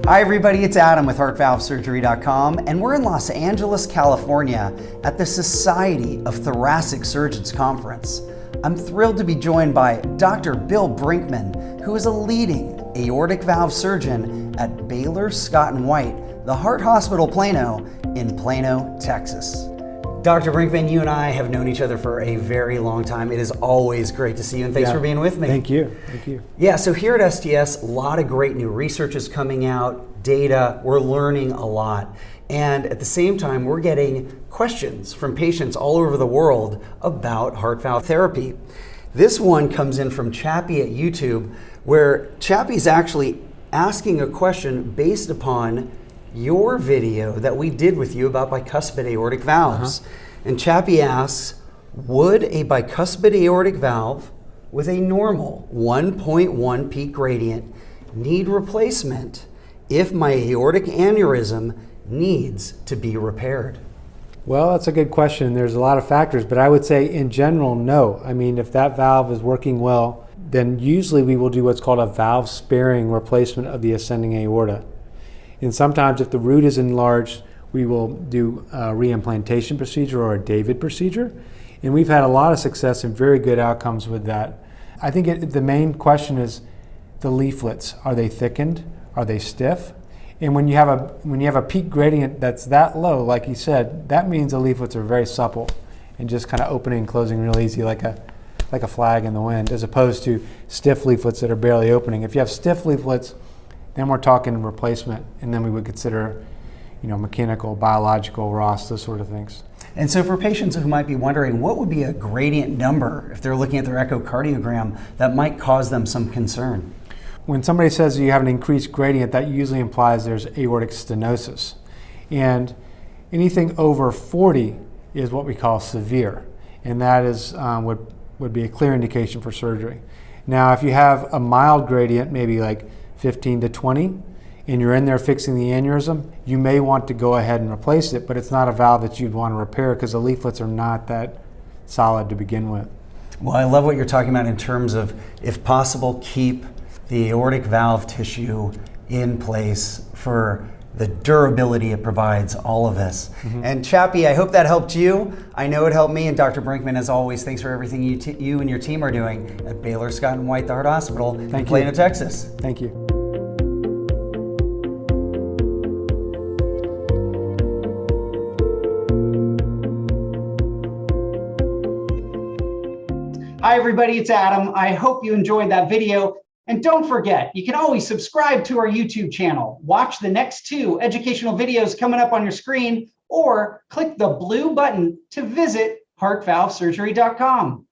Hi everybody, it's Adam with HeartValveSurgery.com, and we're in Los Angeles, California at the Society of Thoracic Surgeons Conference. I'm thrilled to be joined by Dr. Bill Brinkman, who is a leading aortic valve surgeon at Baylor, Scott & White, the Heart Hospital Plano in Plano, Texas. Dr. Brinkman, you and I have known each other for a very long time. It is always great to see you, and thanks for being with me. Thank you. Thank you. Yeah, so here at STS, a lot of great new research is coming out, data, we're learning a lot. And at the same time, we're getting questions from patients all over the world about heart valve therapy. This one comes in from Chappie at YouTube, where Chappie's actually asking a question based upon your video that we did with you about bicuspid aortic valves. And Chappie asks, would a bicuspid aortic valve with a normal 1.1 peak gradient need replacement if my aortic aneurysm needs to be repaired? Well, that's a good question. There's a lot of factors, but I would say in general, no. I mean, if that valve is working well, then usually we will do what's called a valve sparing replacement of the ascending aorta. And sometimes if the root is enlarged, we will do a reimplantation procedure or a David procedure. And we've had a lot of success and very good outcomes with that. I think the main question is the leaflets. Are they thickened? Are they stiff? And when you have a peak gradient that's that low, like you said, that means the leaflets are very supple and just kind of opening and closing real easy like a flag in the wind, as opposed to stiff leaflets that are barely opening. If you have stiff leaflets, then we're talking replacement, and then we would consider, mechanical, biological, Ross, those sort of things. And so for patients who might be wondering, what would be a gradient number if they're looking at their echocardiogram that might cause them some concern? When somebody says you have an increased gradient, that usually implies there's aortic stenosis. And anything over 40 is what we call severe, and that is would be a clear indication for surgery. Now, if you have a mild gradient, maybe like 15 to 20, and you're in there fixing the aneurysm, you may want to go ahead and replace it, but it's not a valve that you'd want to repair because the leaflets are not that solid to begin with. Well, I love what you're talking about in terms of, if possible, keep the aortic valve tissue in place for the durability it provides all of us. And Chappie, I hope that helped you. I know it helped me. And Dr. Brinkman, as always, thanks for everything you and your team are doing at Baylor, Scott & White, the Heart Hospital in Plano, Texas. Thank you. Hi everybody, it's Adam. I hope you enjoyed that video. And don't forget, you can always subscribe to our YouTube channel, watch the next 2 educational videos coming up on your screen, or click the blue button to visit HeartValveSurgery.com.